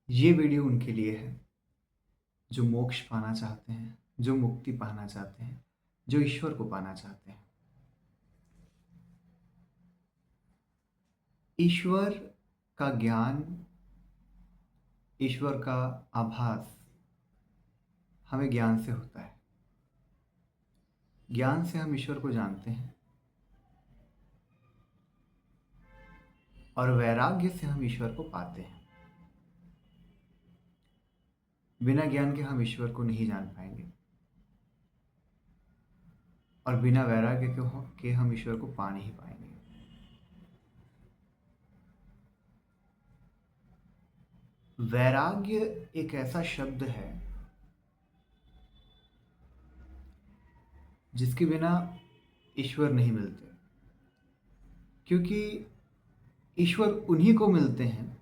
ये वीडियो उनके लिए है जो मोक्ष पाना चाहते हैं, जो मुक्ति पाना चाहते हैं, जो ईश्वर को पाना चाहते हैं। ईश्वर का ज्ञान, ईश्वर का आभास हमें ज्ञान से होता है। ज्ञान से हम ईश्वर को जानते हैं और वैराग्य से हम ईश्वर को पाते हैं। बिना ज्ञान के हम ईश्वर को नहीं जान पाएंगे और बिना वैराग्य के हम ईश्वर को पा नहीं पाएंगे। वैराग्य एक ऐसा शब्द है जिसके बिना ईश्वर नहीं मिलते, क्योंकि ईश्वर उन्हीं को मिलते हैं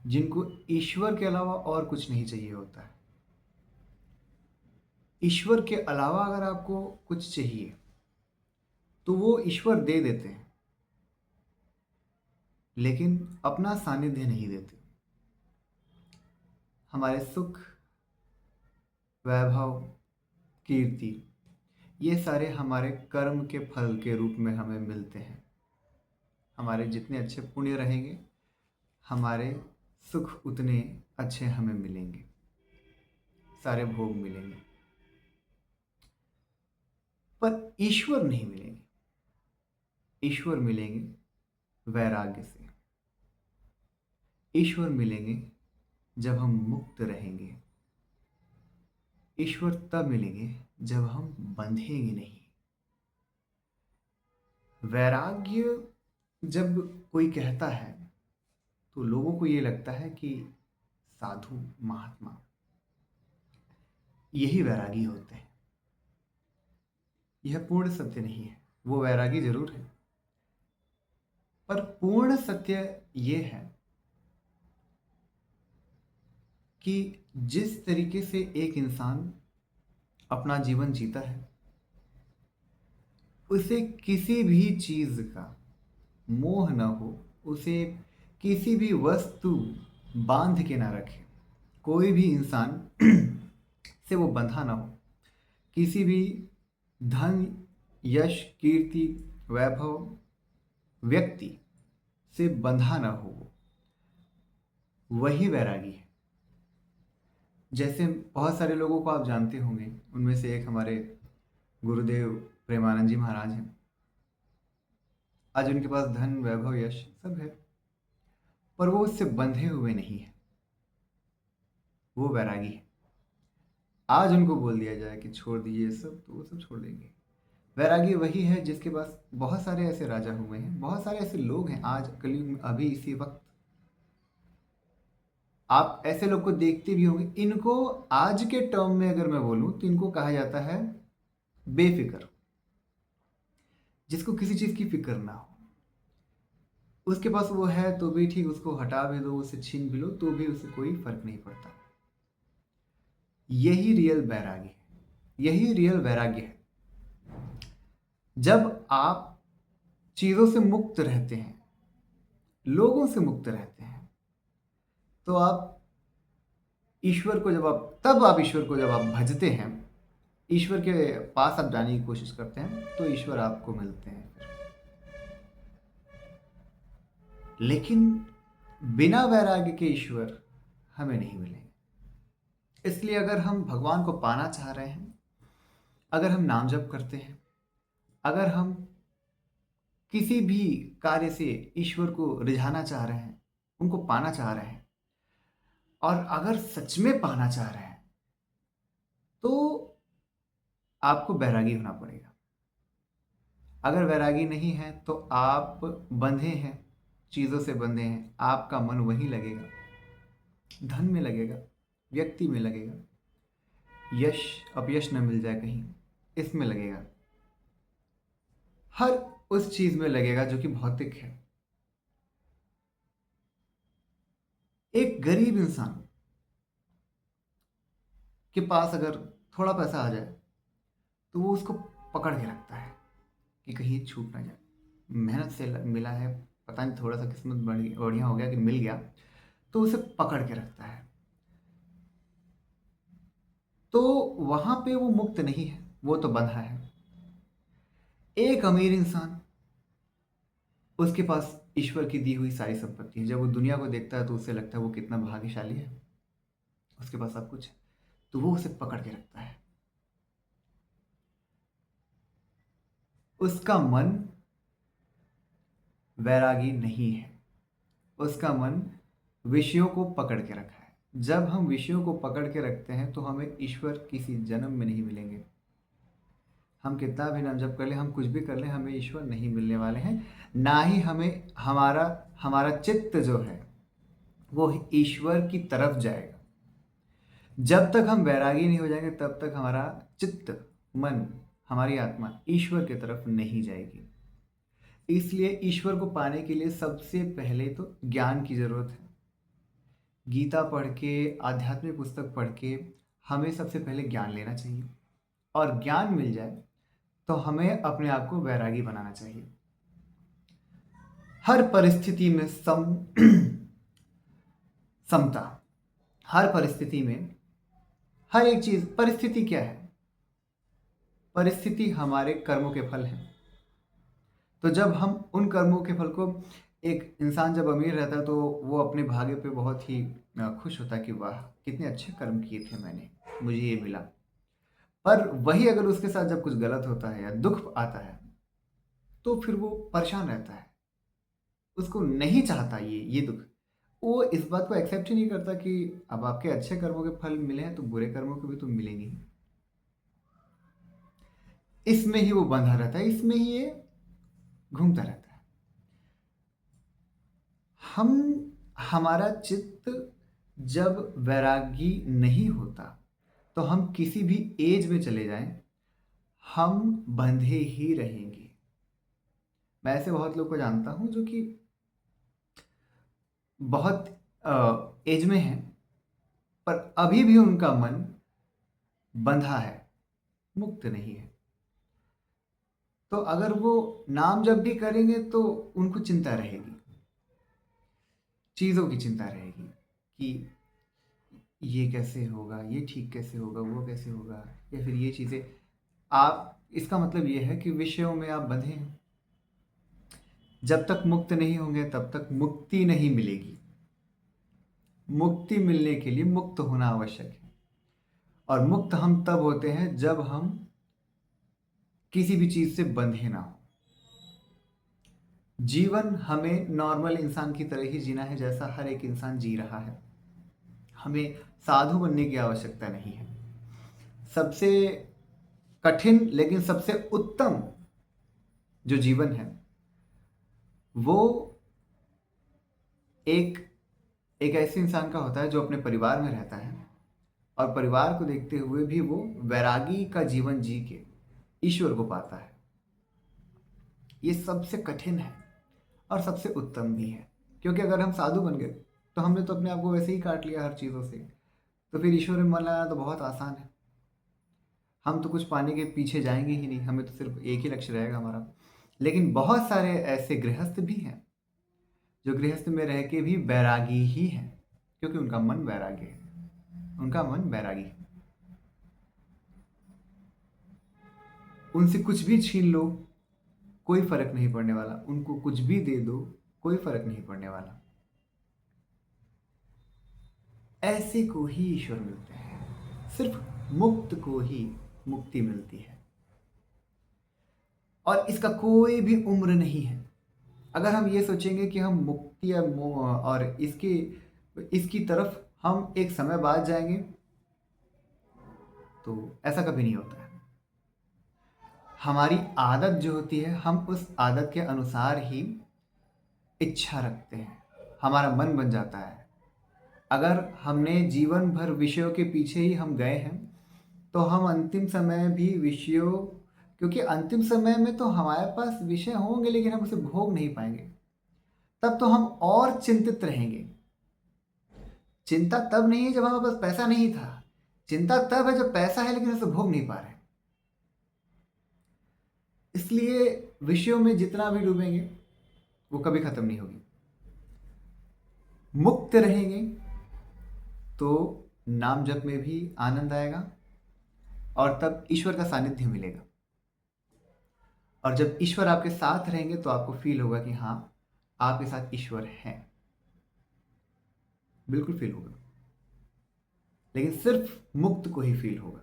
जिनको ईश्वर के अलावा और कुछ नहीं चाहिए होता है। ईश्वर के अलावा अगर आपको कुछ चाहिए तो वो ईश्वर दे देते हैं, लेकिन अपना सानिध्य नहीं देते। हमारे सुख, वैभव, कीर्ति, ये सारे हमारे कर्म के फल के रूप में हमें मिलते हैं। हमारे जितने अच्छे पुण्य रहेंगे, हमारे सुख उतने अच्छे हमें मिलेंगे, सारे भोग मिलेंगे, पर ईश्वर नहीं मिलेंगे। ईश्वर मिलेंगे वैराग्य से। ईश्वर मिलेंगे जब हम मुक्त रहेंगे। ईश्वर तब मिलेंगे जब हम बंधेंगे नहीं। वैराग्य जब कोई कहता है तो लोगों को ये लगता है कि साधु महात्मा यही वैरागी होते हैं। यह पूर्ण सत्य नहीं है। वो वैरागी जरूर है, पर पूर्ण सत्य ये है कि जिस तरीके से एक इंसान अपना जीवन जीता है, उसे किसी भी चीज का मोह न हो, उसे किसी भी वस्तु बांध के ना रखे। कोई भी इंसान से वो बंधा ना हो, किसी भी धन, यश, कीर्ति, वैभव, व्यक्ति से बंधा ना हो, वही वैरागी है। जैसे बहुत सारे लोगों को आप जानते होंगे, उनमें से एक हमारे गुरुदेव प्रेमानंद जी महाराज हैं। आज उनके पास धन, वैभव, यश सब है, पर वो उससे बंधे हुए नहीं है। वो वैरागी है। आज उनको बोल दिया जाए कि छोड़ दीजिए सब, तो वो सब छोड़ देंगे। वैरागी वही है जिसके पास बहुत सारे ऐसे राजा हुए हैं, बहुत सारे ऐसे लोग हैं आज कलयुग में, अभी इसी वक्त आप ऐसे लोग को देखते भी होंगे। इनको आज के टर्म में अगर मैं बोलूं तो इनको कहा जाता है बेफिक्र। जिसको किसी चीज की फिक्र ना हो, उसके पास वो है तो भी ठीक, उसको हटा भी दो, उसे छीन भी लो तो भी उसे कोई फर्क नहीं पड़ता। यही रियल वैराग्य है, यही रियल वैराग्य है। जब आप चीजों से मुक्त रहते हैं, लोगों से मुक्त रहते हैं, तो आप ईश्वर को जब आप भजते हैं, ईश्वर के पास आप जाने की कोशिश करते हैं, तो ईश्वर आपको मिलते हैं फिर। लेकिन बिना वैराग्य के ईश्वर हमें नहीं मिलेंगे। इसलिए अगर हम भगवान को पाना चाह रहे हैं, अगर हम नाम जप करते हैं, अगर हम किसी भी कार्य से ईश्वर को रिझाना चाह रहे हैं, उनको पाना चाह रहे हैं, और अगर सच में पाना चाह रहे हैं, तो आपको वैरागी होना पड़ेगा। अगर वैरागी नहीं है तो आप बंधे हैं, चीजों से बंधे हैं। आपका मन वहीं लगेगा, धन में लगेगा, व्यक्ति में लगेगा, यश अपयश न मिल जाए कहीं, इसमें लगेगा, हर उस चीज में लगेगा जो कि भौतिक है। एक गरीब इंसान के पास अगर थोड़ा पैसा आ जाए तो वो उसको पकड़ के रखता है कि कहीं छूट ना जाए। मेहनत से मिला है, पता नहीं थोड़ा सा किस्मत बढ़िया हो गया कि मिल गया, तो उसे पकड़ के रखता है। तो वहां पे वो मुक्त नहीं है, वो तो बंधा है। एक अमीर इंसान, उसके पास ईश्वर की दी हुई सारी संपत्ति है। जब वो दुनिया को देखता है तो उसे लगता है वो कितना भाग्यशाली है, उसके पास सब कुछ है। तो वो उसे पकड़ के रखता है। उसका मन वैरागी नहीं है, उसका मन विषयों को पकड़ के रखा है। जब हम विषयों को पकड़ के रखते हैं तो हमें ईश्वर किसी जन्म में नहीं मिलेंगे। हम कितना भी नाम जप कर ले, हम कुछ भी कर ले, हमें ईश्वर नहीं मिलने वाले हैं। ना ही हमें हमारा हमारा चित्त जो है वो ईश्वर की तरफ जाएगा। जब तक हम वैरागी नहीं हो जाएंगे तब तक हमारा चित्त, मन, हमारी आत्मा ईश्वर की तरफ नहीं जाएगी। इसलिए ईश्वर को पाने के लिए सबसे पहले तो ज्ञान की जरूरत है। गीता पढ़ के, आध्यात्मिक पुस्तक पढ़ के हमें सबसे पहले ज्ञान लेना चाहिए। और ज्ञान मिल जाए तो हमें अपने आप को वैरागी बनाना चाहिए। हर परिस्थिति में समता, हर परिस्थिति में, हर एक चीज। परिस्थिति क्या है? परिस्थिति हमारे कर्मों के फल हैं। तो जब हम उन कर्मों के फल को, एक इंसान जब अमीर रहता है तो वो अपने भाग्य पे बहुत ही खुश होता है कि वाह कितने अच्छे कर्म किए थे मैंने, मुझे ये मिला। पर वही अगर उसके साथ जब कुछ गलत होता है या दुख आता है तो फिर वो परेशान रहता है, उसको नहीं चाहता ये दुख। वो इस बात को एक्सेप्ट ही नहीं करता कि अब आपके अच्छे कर्मों के फल मिले हैं तो बुरे कर्मों के भी तो मिलेंगे ही। इसमें ही वो बंधा रहता है, इसमें ही ये घूमता रहता है। हम हमारा चित्त जब वैरागी नहीं होता तो हम किसी भी एज में चले जाएं, हम बंधे ही रहेंगे। मैं ऐसे बहुत लोग को जानता हूं जो कि बहुत एज में हैं, पर अभी भी उनका मन बंधा है, मुक्त नहीं है। तो अगर वो नाम जब भी करेंगे तो उनको चिंता रहेगी, चीज़ों की चिंता रहेगी कि ये कैसे होगा, ये ठीक कैसे होगा, वो कैसे होगा, या फिर ये चीज़ें। आप, इसका मतलब ये है कि विषयों में आप बंधे हैं। जब तक मुक्त नहीं होंगे तब तक मुक्ति नहीं मिलेगी। मुक्ति मिलने के लिए मुक्त होना आवश्यक है। और मुक्त हम तब होते हैं जब हम किसी भी चीज से बंधे ना हो। जीवन हमें नॉर्मल इंसान की तरह ही जीना है जैसा हर एक इंसान जी रहा है। हमें साधु बनने की आवश्यकता नहीं है। सबसे कठिन लेकिन सबसे उत्तम जो जीवन है वो एक एक ऐसे इंसान का होता है जो अपने परिवार में रहता है और परिवार को देखते हुए भी वो वैरागी का जीवन जी के ईश्वर को पाता है। ये सबसे कठिन है और सबसे उत्तम भी है, क्योंकि अगर हम साधु बन गए तो हमने तो अपने आप को वैसे ही काट लिया हर चीज़ों से। तो फिर ईश्वर में मन लगाना तो बहुत आसान है। हम तो कुछ पाने के पीछे जाएंगे ही नहीं, हमें तो सिर्फ एक ही लक्ष्य रहेगा हमारा। लेकिन बहुत सारे ऐसे गृहस्थ भी हैं जो गृहस्थ में रह के भी बैरागी ही हैं, क्योंकि उनका मन वैरागी है, उनका मन बैरागी है। उनसे कुछ भी छीन लो कोई फर्क नहीं पड़ने वाला, उनको कुछ भी दे दो कोई फर्क नहीं पड़ने वाला। ऐसे को ही ईश्वर मिलते हैं, सिर्फ मुक्त को ही मुक्ति मिलती है। और इसका कोई भी उम्र नहीं है। अगर हम ये सोचेंगे कि हम मुक्ति या और इसकी इसकी तरफ हम एक समय बाद जाएंगे तो ऐसा कभी नहीं होता है। हमारी आदत जो होती है, हम उस आदत के अनुसार ही इच्छा रखते हैं, हमारा मन बन जाता है। अगर हमने जीवन भर विषयों के पीछे ही हम गए हैं तो हम अंतिम समय भी विषयों, क्योंकि अंतिम समय में तो हमारे पास विषय होंगे लेकिन हम उसे भोग नहीं पाएंगे, तब तो हम और चिंतित रहेंगे। चिंता तब नहीं है जब हमारे पास पैसा नहीं था, चिंता तब है जब पैसा है लेकिन उसे भोग नहीं पा रहे। इसलिए विषयों में जितना भी डूबेंगे वो कभी खत्म नहीं होगी। मुक्त रहेंगे तो नाम जप में भी आनंद आएगा और तब ईश्वर का सानिध्य मिलेगा। और जब ईश्वर आपके साथ रहेंगे तो आपको फील होगा कि हाँ, आपके साथ ईश्वर है, बिल्कुल फील होगा। लेकिन सिर्फ मुक्त को ही फील होगा।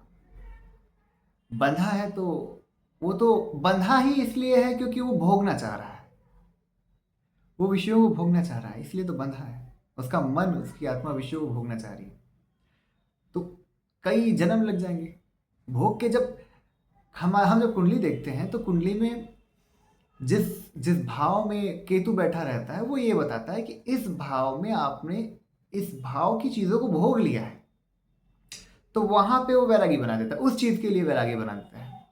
बंधा है तो वो तो बंधा ही इसलिए है क्योंकि वो भोगना चाह रहा है, वो विषयों को भोगना चाह रहा है, इसलिए तो बंधा है। उसका मन, उसकी आत्मा विषयों को भोगना चाह रही है। तो कई जन्म लग जाएंगे भोग के। जब हम जब कुंडली देखते हैं तो कुंडली में जिस जिस भाव में केतु बैठा रहता है वो ये बताता है कि इस भाव में आपने इस भाव की चीजों को भोग लिया है, तो वहां पे वो वैरागी बना देता है, उस चीज के लिए वैरागी बना देता है।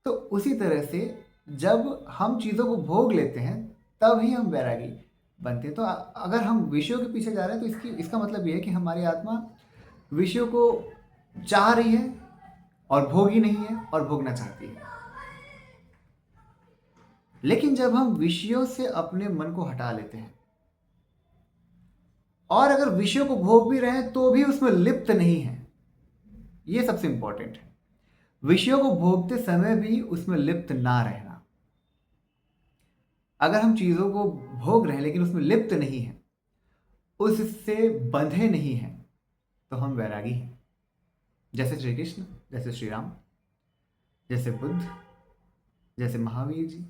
तो उसी तरह से जब हम चीजों को भोग लेते हैं तब ही हम वैरागी बनते हैं। तो अगर हम विषयों के पीछे जा रहे हैं तो इसका मतलब ये है कि हमारी आत्मा विषयों को चाह रही है और भोगी नहीं है और भोगना चाहती है। लेकिन जब हम विषयों से अपने मन को हटा लेते हैं और अगर विषयों को भोग भी रहे हैं तो भी उसमें लिप्त नहीं है, ये सबसे इंपॉर्टेंट है। विषयों को भोगते समय भी उसमें लिप्त ना रहना। अगर हम चीजों को भोग रहे हैं लेकिन उसमें लिप्त नहीं है, उससे बंधे नहीं हैं, तो हम वैरागी हैं। जैसे श्री कृष्ण, जैसे श्री राम, जैसे बुद्ध, जैसे महावीर जी,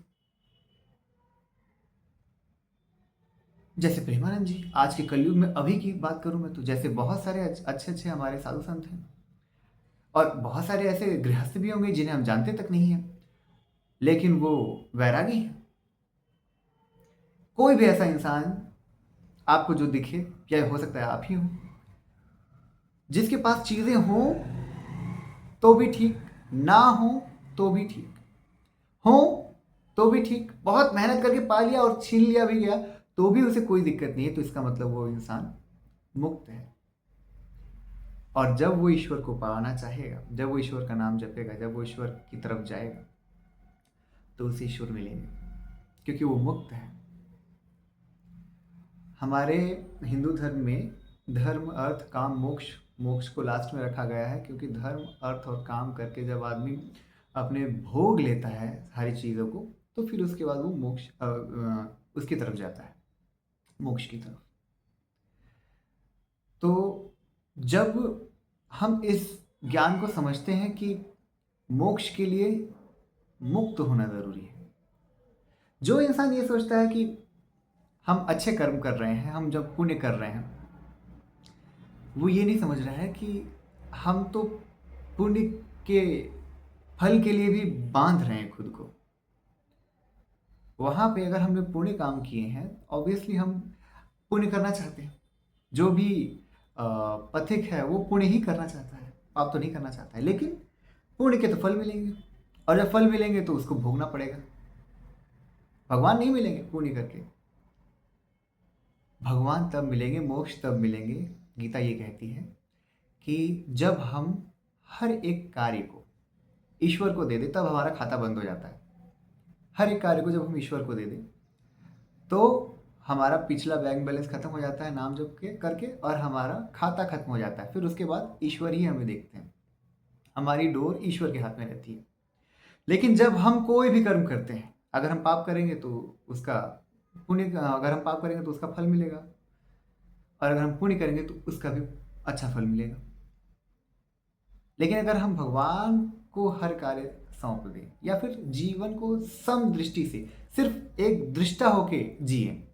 जैसे प्रेमानंद जी। आज के कलयुग में अभी की बात करूं मैं तो जैसे बहुत सारे अच्छे अच्छे हमारे साधु संत हैं, और बहुत सारे ऐसे गृहस्थ भी होंगे जिन्हें हम जानते तक नहीं हैं, लेकिन वो वैरागी हैं। कोई भी ऐसा इंसान आपको जो दिखे, या हो सकता है आप ही हो, जिसके पास चीजें हों तो भी ठीक, ना हो तो भी ठीक, हो तो भी ठीक, बहुत मेहनत करके पा लिया और छीन लिया भी गया तो भी उसे कोई दिक्कत नहीं है, तो इसका मतलब वो इंसान मुक्त है। और जब वो ईश्वर को पाना चाहेगा, जब वो ईश्वर का नाम जपेगा, जब वो ईश्वर की तरफ जाएगा, तो उसे ईश्वर मिलेंगे, क्योंकि वो मुक्त है। हमारे हिंदू धर्म में धर्म, अर्थ, काम, मोक्ष, मोक्ष को लास्ट में रखा गया है, क्योंकि धर्म, अर्थ और काम करके जब आदमी अपने भोग लेता है सारी चीज़ों को, तो फिर उसके बाद वो मोक्ष उसकी तरफ जाता है, मोक्ष की तरफ। तो जब हम इस ज्ञान को समझते हैं कि मोक्ष के लिए मुक्त होना जरूरी है, जो इंसान ये सोचता है कि हम अच्छे कर्म कर रहे हैं, हम जब पुण्य कर रहे हैं, वो ये नहीं समझ रहा है कि हम तो पुण्य के फल के लिए भी बांध रहे हैं खुद को। वहां पे अगर हमने पुण्य काम किए हैं, ऑब्वियसली हम पुण्य करना चाहते हैं। जो भी पथिक है वो पुण्य ही करना चाहता है, पाप तो नहीं करना चाहता है। लेकिन पुण्य के तो फल मिलेंगे, और जब फल मिलेंगे तो उसको भोगना पड़ेगा। भगवान नहीं मिलेंगे पुण्य करके, भगवान तब मिलेंगे, मोक्ष तब मिलेंगे। गीता ये कहती है कि जब हम हर एक कार्य को ईश्वर को दे दे, तब हमारा खाता बंद हो जाता है। हर एक कार्य को जब हम ईश्वर को दे दें तो हमारा पिछला बैंक बैलेंस खत्म हो जाता है नाम जप के करके, और हमारा खाता खत्म हो जाता है। फिर उसके बाद ईश्वर ही हमें देखते हैं, हमारी डोर ईश्वर के हाथ में रहती है। लेकिन जब हम कोई भी कर्म करते हैं, अगर हम पाप करेंगे तो उसका पुण्य, अगर हम पाप करेंगे तो उसका फल मिलेगा, और अगर हम पुण्य करेंगे तो उसका भी अच्छा फल मिलेगा। लेकिन अगर हम भगवान को हर कार्य सौंप दें, या फिर जीवन को सम दृष्टि से सिर्फ एक दृष्टा होके जिए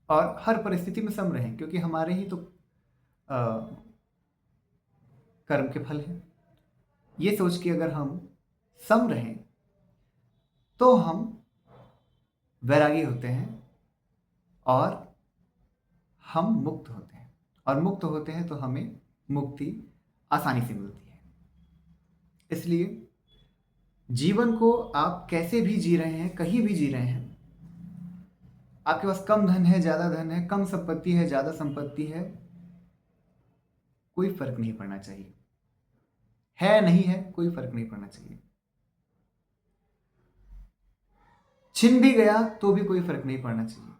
और हर परिस्थिति में सम रहें, क्योंकि हमारे ही तो कर्म के फल हैं, ये सोच के अगर हम सम रहें तो हम वैरागी होते हैं और हम मुक्त होते हैं। और मुक्त होते हैं तो हमें मुक्ति आसानी से मिलती है। इसलिए जीवन को आप कैसे भी जी रहे हैं, कहीं भी जी रहे हैं, आपके पास कम धन है, ज्यादा धन है, कम संपत्ति है, ज्यादा संपत्ति है, कोई फर्क नहीं पड़ना चाहिए। है नहीं है, कोई फर्क नहीं पड़ना चाहिए। छिन भी गया तो भी कोई फर्क नहीं पड़ना चाहिए।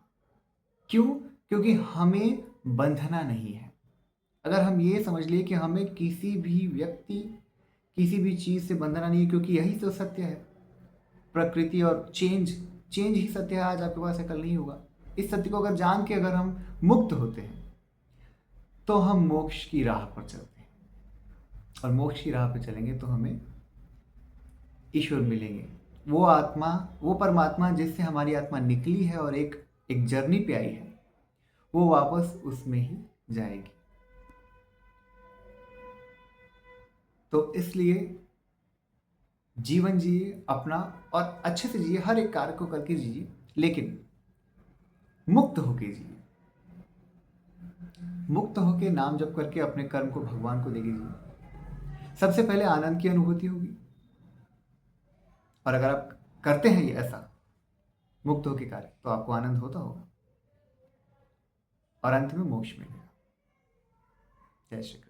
क्यों? क्योंकि हमें बंधना नहीं है। अगर हम ये समझ लिए कि हमें किसी भी व्यक्ति, किसी भी चीज़ से बंधना नहीं है, क्योंकि यही तो सत्य है। प्रकृति और चेंज, चेंज ही सत्य है, आज आपके पास है कल नहीं होगा। इस सत्य को अगर जान के अगर हम मुक्त होते हैं तो हम मोक्ष की राह पर चलते हैं, और मोक्ष की राह पर चलेंगे तो हमें ईश्वर मिलेंगे। वो आत्मा, वो परमात्मा जिससे हमारी आत्मा निकली है और एक एक जर्नी पे आई है, वो वापस उसमें ही जाएगी। तो इसलिए जीवन जिए अपना, और अच्छे से जिए, हर एक कार्य को करके जिए, लेकिन मुक्त होके जिए। मुक्त होके नाम जप करके अपने कर्म को भगवान को देके जिए। सबसे पहले आनंद की अनुभूति होगी, और अगर आप करते हैं ये ऐसा मुक्त होके कार्य, तो आपको आनंद होता होगा और अंत में मोक्ष मिलेगा। जय श्री कृष्ण।